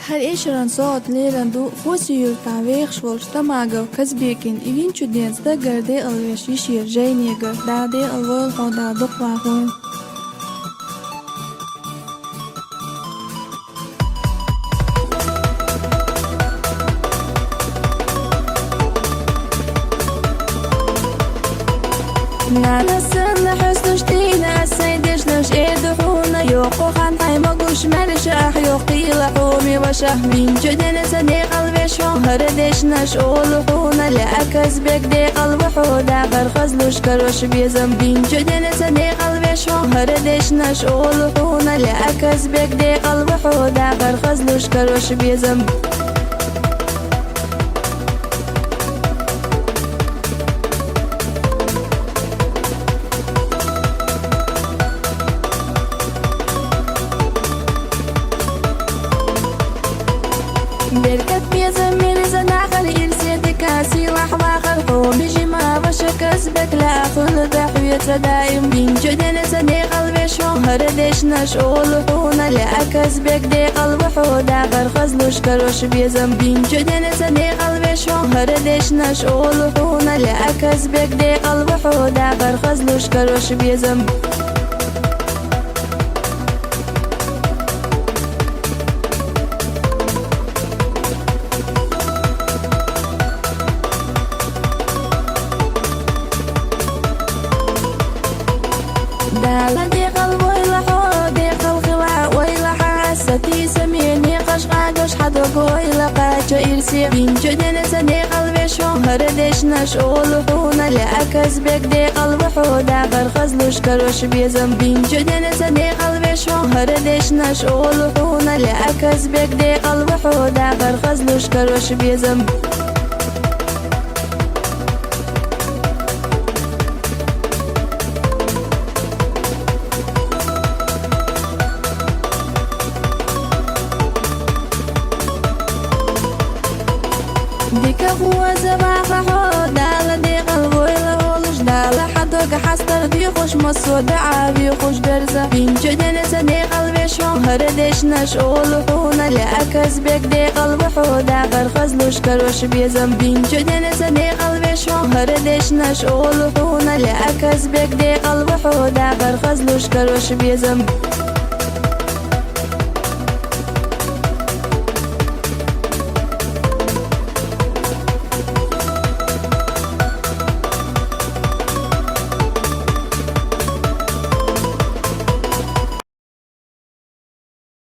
هر ایشران صوت لیران دو خوصیور تاویخ شولش تماغو کزبیکین ایوین چو دینز دا گرده الویش یشیر جینیگر داده الویل خودا دقواهون نالسن حسنش تينا سيدش نش إيدحونا يوقو خان حي مقوش مرش أحيوقي لحومي وشهمين جدن سدي قلبي شو هردش نش أولحونا لأكز بك دي قلب حودا برخزلوش كروش بيزنبين جدن سدي قلبي شو هردش نش أولحونا لأكز بك دي قلب حودا برخزلوش كروش بيزنبين بركت بيزا ميرزا ناخر إرسيتي كاسي لحظة خلقو بيجي ما بشكس بك لا أخل تحوية دايم بين جدن سدي قلبي شو هردش نش أولحونا لا أكس بك دي قلب حودا برخزلوش كروش بيزم بين جدن سدي قلبي شو هردش نش أولحونا لا أكس بك دي قلب حودا برخزلوش كروش بيزم دالا دي قلب ويلا حو دي قلب خوا ويلا حاستي سميني قشقاقش حدوك ويلا قاچو إرسي بين جدن سدي قلبي شو هردش نش أولحونا لأكز بك دي قلب حودا برخزلوش كروش بيزم بين جدن سدي قلبي شو هردش نش أولحونا لأكز بك دي قلب حودا برخزلوش كروش بيزم ديك هو زباح حو دالا دي قلب ويلا ولش دالا حدوك حستر بيخوش مسود عابي خوش درزة بين جدن سدي قلبي شو هردش نش أولحونا لأكز بك دي قلب حودا برخزلوش كروش بيزم بين جدن سدي قلبي شو هردش نش أولحونا لأكز بك دي قلب حودا برخزلوش كروش بيزم